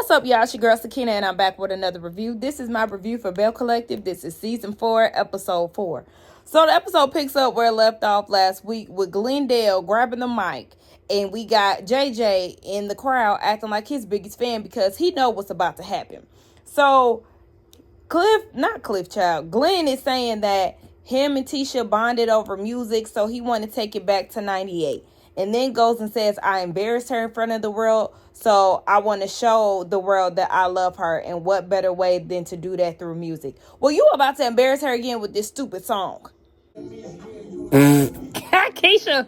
What's up, y'all? It's your girl Sakina, and I'm back with another review. This is my review for Belle Collective. This is season 4, episode 4. So the episode picks up where it left off last week with Glendale grabbing the mic, and we got JJ in the crowd acting like his biggest fan because he know what's about to happen. So Glenn is saying that him and Tisha bonded over music, so he want to take it back to 98. And then goes and says, I embarrassed her in front of the world, so I want to show the world that I love her. And what better way than to do that through music? Well, you about to embarrass her again with this stupid song. Keisha.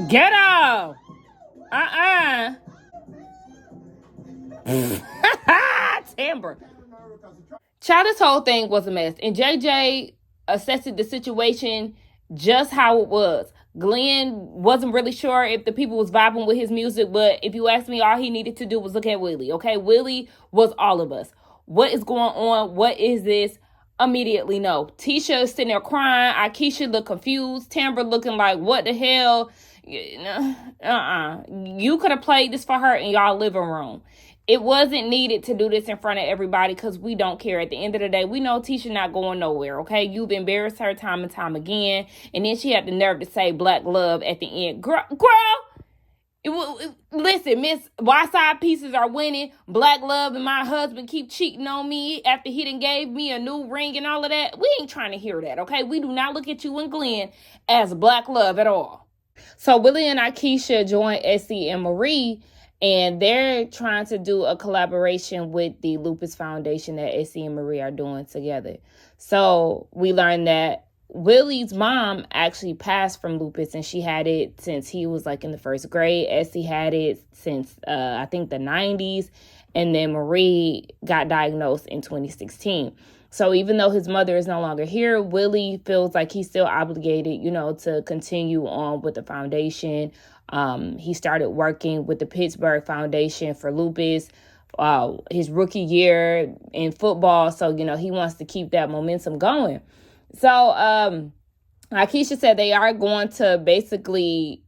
Get up. Tambra. Child, this whole thing was a mess. And JJ assessed the situation just how it was. Glenn wasn't really sure if the people was vibing with his music, but if you ask me, all he needed to do was look at Willie, okay? Willie was all of us. What is going on? What is this? Immediately no. Tisha is sitting there crying. Akeisha looked confused. Tambra looking like, what the hell? You could have played this for her in y'all living room. It wasn't needed to do this in front of everybody because we don't care. At the end of the day, we know Tisha not going nowhere, okay? You've embarrassed her time and time again. And then she had the nerve to say black love at the end. Girl, listen, Miss Y-side pieces are winning. Black love and my husband keep cheating on me after he done gave me a new ring and all of that. We ain't trying to hear that, okay? We do not look at you and Glenn as black love at all. So Willie and Akeisha joined Essie and Marie, and they're trying to do a collaboration with the Lupus Foundation that Essie and Marie are doing together. So we learned that Willie's mom actually passed from lupus, and she had it since he was like in the first grade. Essie had it since I think the 90s, and then Marie got diagnosed in 2016. So even though his mother is no longer here, Willie feels like he's still obligated, to continue on with the foundation. He started working with the Pittsburgh Foundation for lupus his rookie year in football. So, he wants to keep that momentum going. So, Akeisha said they are going to basically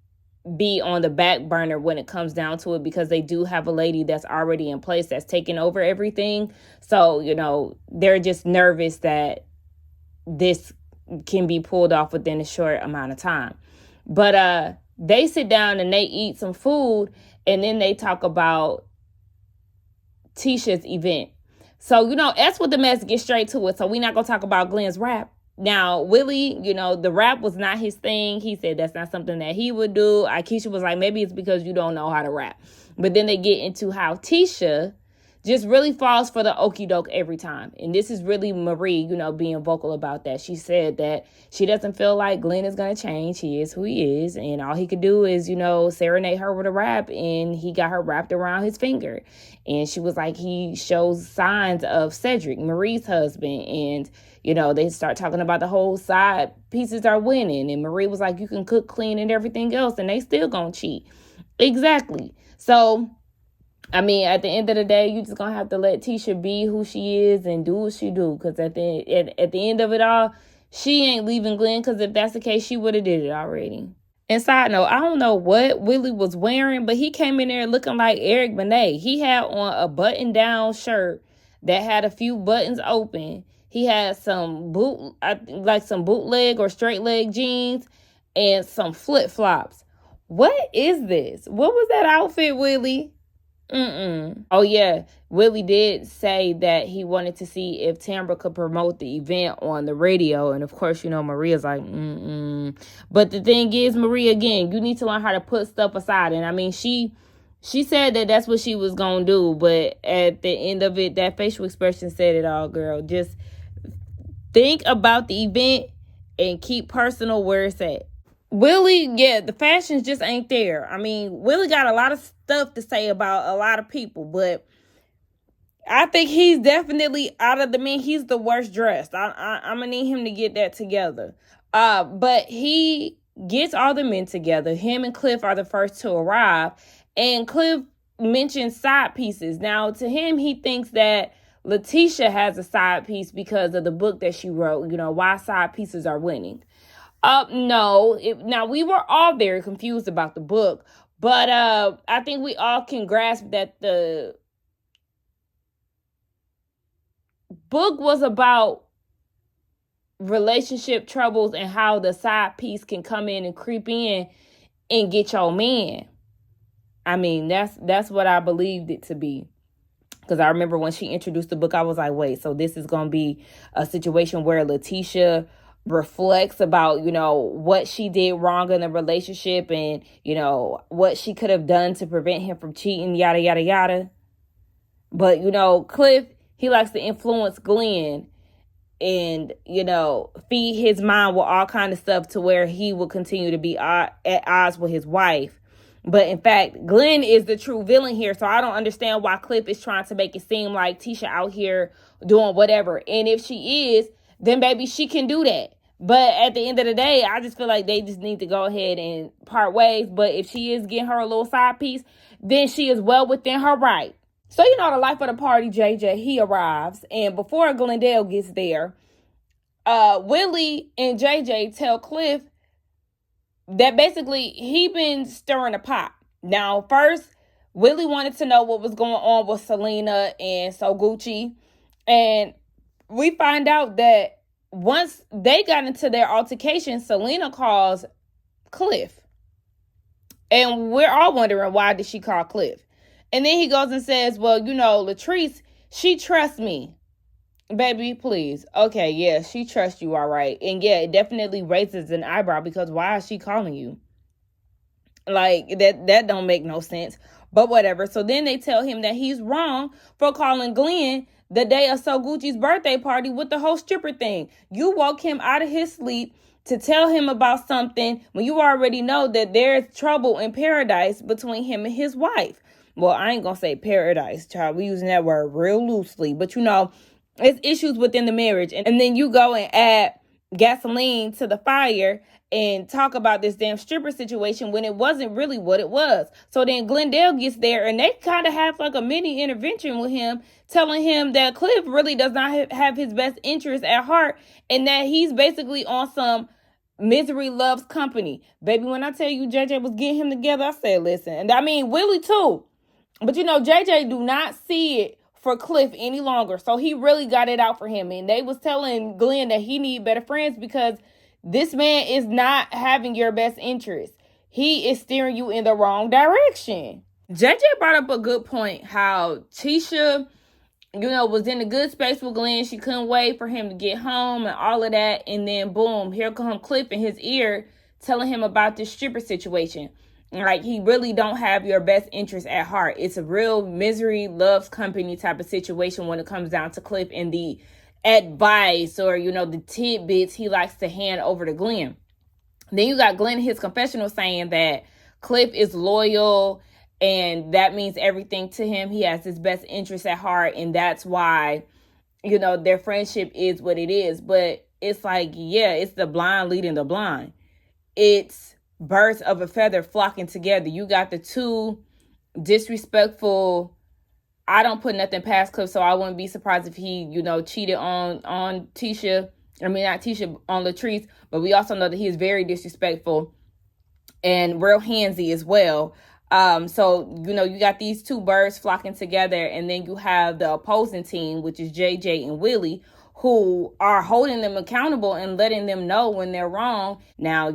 be on the back burner when it comes down to it because they do have a lady that's already in place that's taking over everything. So, they're just nervous that this can be pulled off within a short amount of time. But they sit down and they eat some food, and then they talk about Tisha's event. So, that's what the mess gets straight to it. So we're not going to talk about Glenn's rap. Now, Willie, the rap was not his thing. He said that's not something that he would do. Akeisha was like, maybe it's because you don't know how to rap. But then they get into how Tisha just really falls for the okie doke every time. And this is really Marie, being vocal about that. She said that she doesn't feel like Glenn is going to change. He is who he is. And all he could do is, serenade her with a rap. And he got her wrapped around his finger. And she was like, he shows signs of Cedric, Marie's husband. And, they start talking about the whole side pieces are winning. And Marie was like, you can cook, clean, and everything else. And they still gonna cheat. Exactly. So, at the end of the day, you just gonna have to let Tisha be who she is and do what she do. Because at the end of it all, she ain't leaving Glenn. Because if that's the case, she would have did it already. And side note, I don't know what Willie was wearing, but he came in there looking like Eric Benet. He had on a button-down shirt that had a few buttons open. He had some bootleg or straight leg jeans and some flip-flops. What is this? What was that outfit, Willie? Oh, yeah. Willie did say that he wanted to see if Tambra could promote the event on the radio. And, of course, Maria's like, But the thing is, Maria, again, you need to learn how to put stuff aside. And, she said that that's what she was going to do. But at the end of it, that facial expression said it all, girl. Just think about the event and keep personal where it's at. Willie, yeah, the fashions just ain't there. Willie got a lot of stuff to say about a lot of people, but I think he's definitely, out of the men, he's the worst dressed. I'm going to need him to get that together. But he gets all the men together. Him and Cliff are the first to arrive, and Cliff mentions side pieces. Now, to him, he thinks that Letitia has a side piece because of the book that she wrote, why side pieces are winning. No. Now, we were all very confused about the book, but I think we all can grasp that the book was about relationship troubles and how the side piece can come in and creep in and get your man. I mean, that's what I believed it to be. Because I remember when she introduced the book, I was like, wait, so this is going to be a situation where Letitia reflects about, what she did wrong in the relationship and, what she could have done to prevent him from cheating, yada, yada, yada. But, Cliff, he likes to influence Glenn and, feed his mind with all kind of stuff to where he will continue to be at odds with his wife. But in fact, Glenn is the true villain here. So I don't understand why Cliff is trying to make it seem like Tisha out here doing whatever. And if she is, then baby, she can do that. But at the end of the day, I just feel like they just need to go ahead and part ways. But if she is getting her a little side piece, then she is well within her right. So, the life of the party, JJ, he arrives. And before Glendale gets there, Willie and JJ tell Cliff that basically he been stirring the pot. Now, first, Willie wanted to know what was going on with Selena and Gucci. And we find out that once they got into their altercation, Selena calls Cliff. And we're all wondering, why did she call Cliff? And then he goes and says, well, Latrice, she trusts me. Baby, please. Okay, yeah, she trusts you, all right. And yeah, it definitely raises an eyebrow because why is she calling you? Like, that don't make no sense. But whatever. So then they tell him that he's wrong for calling Glenn the day of So Gucci's birthday party with the whole stripper thing. You woke him out of his sleep to tell him about something when you already know that there's trouble in paradise between him and his wife. Well, I ain't gonna say paradise, child. We using that word real loosely. But it's issues within the marriage. And then you go and add gasoline to the fire and talk about this damn stripper situation when it wasn't really what it was. So then Glendale gets there and they kind of have like a mini intervention with him, telling him that Cliff really does not have his best interest at heart and that he's basically on some misery loves company. Baby, when I tell you JJ was getting him together, I said, listen. And I mean, Willie too. But JJ do not see it for Cliff any longer. So he really got it out for him. And they was telling Glenn that he need better friends because this man is not having your best interest. He is steering you in the wrong direction. JJ brought up a good point, how Tisha, was in a good space with Glenn. She couldn't wait for him to get home and all of that. And then boom, here come Cliff in his ear telling him about this stripper situation. Like, he really don't have your best interest at heart. It's a real misery loves company type of situation when it comes down to Cliff and the advice or, the tidbits he likes to hand over to Glenn. Then you got Glenn in his confessional saying that Cliff is loyal and that means everything to him. He has his best interest at heart. And that's why, their friendship is what it is. But it's like, yeah, it's the blind leading the blind. It's birds of a feather flocking together. You got the two disrespectful. I don't put nothing past Cliff, so I wouldn't be surprised if he, cheated on Tisha. I mean, not Tisha, on Latrice. But we also know that he is very disrespectful and real handsy as well. So, you got these two birds flocking together, and then you have the opposing team, which is JJ and Willie, who are holding them accountable and letting them know when they're wrong. Now,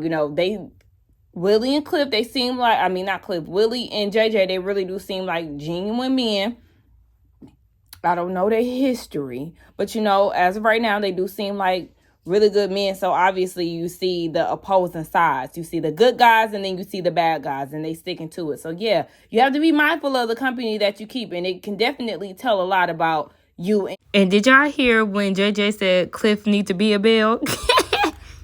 Willie and Cliff, they seem like, not Cliff, Willie and JJ, they really do seem like genuine men. I don't know their history, but as of right now, they do seem like really good men. So obviously you see the opposing sides. You see the good guys and then you see the bad guys, and they sticking to it. So yeah, you have to be mindful of the company that you keep, and it can definitely tell a lot about you. And did y'all hear when JJ said Cliff need to be a Belle?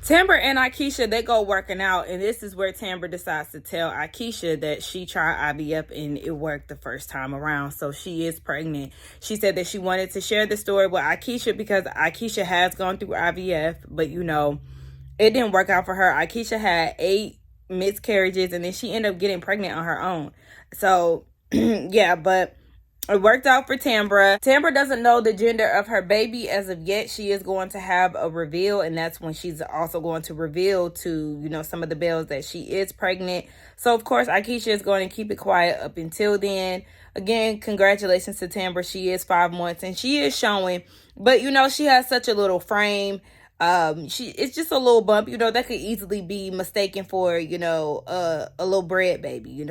Tambra and Akeisha, they go working out, and this is where Tambra decides to tell Akeisha that she tried IVF and it worked the first time around, so she is pregnant. She said that she wanted to share the story with Akeisha because Akeisha has gone through IVF, but it didn't work out for her. Akeisha had 8 miscarriages, and then she ended up getting pregnant on her own. So, yeah, but It worked out for Tambra. Tambra doesn't know the gender of her baby as of yet. She is going to have a reveal, and that's when she's also going to reveal to, some of the Bells that she is pregnant. So, of course, Akeisha is going to keep it quiet up until then. Again, congratulations to Tambra. She is 5 months, and she is showing. But, she has such a little frame. It's just a little bump, that could easily be mistaken for, a little bread baby.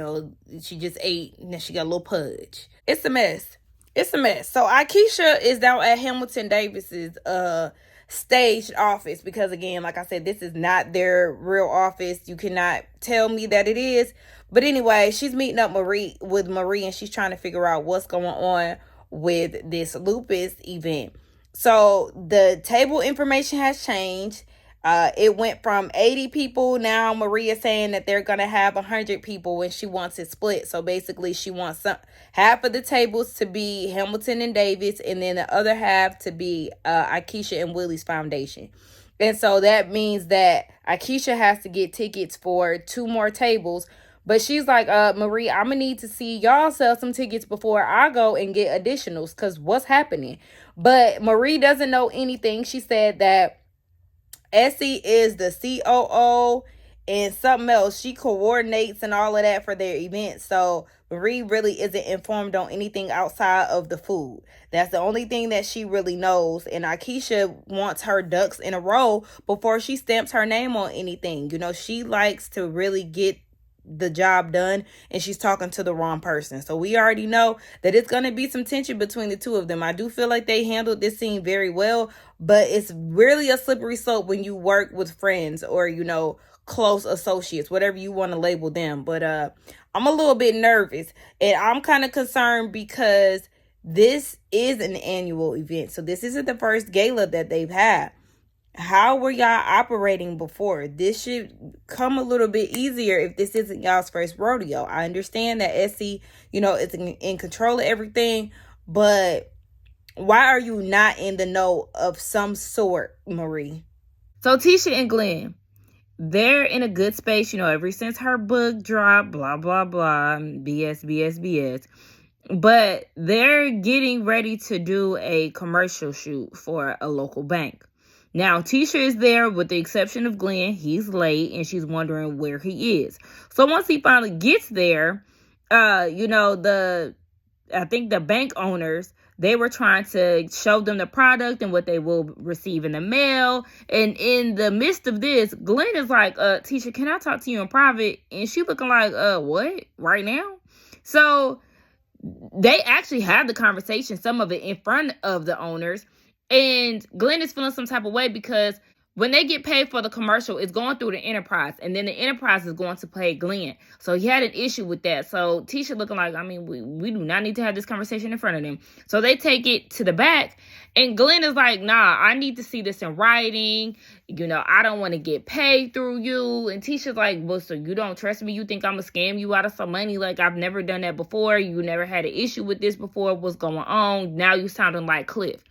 She just ate, and then she got a little pudge. It's a mess. It's a mess. So Akeisha is down at Hamilton Davis's staged office because, again, like I said, this is not their real office. You cannot tell me that it is. But anyway, she's meeting up with Marie, and she's trying to figure out what's going on with this Lupus event. So the table information has changed. It went from 80 people. Now Maria saying that they're going to have 100 people and she wants it split. So basically she wants half of the tables to be Hamilton and Davis, and then the other half to be Akeisha and Willie's foundation. And so that means that Akeisha has to get tickets for 2 more tables. But she's like, Marie, I'm going to need to see y'all sell some tickets before I go and get additionals, because what's happening? But Marie doesn't know anything. She said that Essie is the COO and something else. She coordinates and all of that for their events. So Marie really isn't informed on anything outside of the food. That's the only thing that she really knows. And Akeisha wants her ducks in a row before she stamps her name on anything. She likes to really get the job done, and she's talking to the wrong person. So we already know that it's going to be some tension between the two of them. I do feel like they handled this scene very well, but it's really a slippery slope when you work with friends or close associates, whatever you want to label them. But I'm a little bit nervous, and I'm kind of concerned because this is an annual event. So this isn't the first gala that they've had. How were y'all operating before? This should come a little bit easier if this isn't y'all's first rodeo. I understand that Essie, is in control of everything, but why are you not in the know of some sort, Marie? So Tisha and Glenn, they're in a good space, ever since her book dropped, blah, blah, blah, BS, BS, BS. But they're getting ready to do a commercial shoot for a local bank. Now, Tisha is there with the exception of Glenn. He's late, and she's wondering where he is. So once he finally gets there, I think the bank owners, they were trying to show them the product and what they will receive in the mail. And in the midst of this, Glenn is like, Tisha, can I talk to you in private? And she looking like, what? Right now? So they actually had the conversation, some of it in front of the owners. And Glenn is feeling some type of way because when they get paid for the commercial, it's going through the enterprise. And then the enterprise is going to pay Glenn. So he had an issue with that. So Tisha looking like, we do not need to have this conversation in front of them. So they take it to the back. And Glenn is like, nah, I need to see this in writing. I don't want to get paid through you. And Tisha's like, well, so you don't trust me? You think I'm going to scam you out of some money? Like, I've never done that before. You never had an issue with this before. What's going on? Now you sounding like Cliff.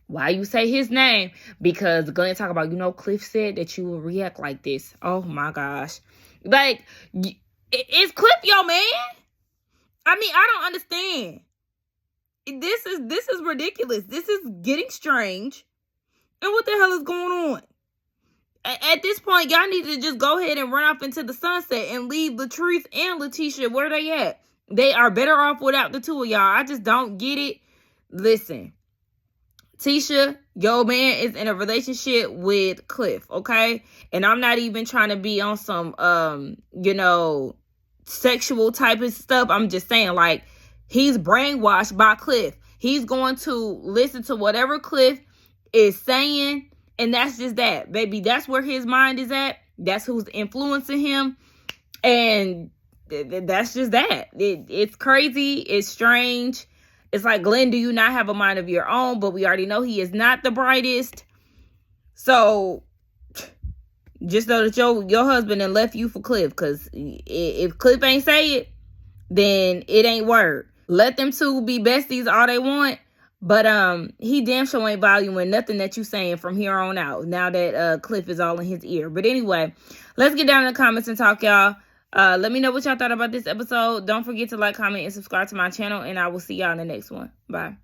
Why you say his name? Because Glenn talk about, Cliff said that you will react like this. Oh my gosh. Like, is Cliff your man? I don't understand. This is ridiculous. This is getting strange. And what the hell is going on? At this point, y'all need to just go ahead and run off into the sunset and leave Latrice and Letitia where they at. They are better off without the two of y'all. I just don't get it. Listen. Tisha, your man is in a relationship with Cliff, okay? And I'm not even trying to be on some, sexual type of stuff. I'm just saying, like, he's brainwashed by Cliff. He's going to listen to whatever Cliff is saying, and that's just that. Baby, that's where his mind is at. That's who's influencing him. And that's just that. It's crazy. It's strange. It's like, Glenn, do you not have a mind of your own? But we already know he is not the brightest. So just know that your husband done left you for Cliff. Because if Cliff ain't say it, then it ain't word. Let them two be besties all they want. But he damn sure ain't valuing nothing that you saying from here on out. Now that Cliff is all in his ear. But anyway, let's get down in the comments and talk, y'all. Let me know what y'all thought about this episode. Don't forget to like, comment, and subscribe to my channel, and I will see y'all in the next one. Bye.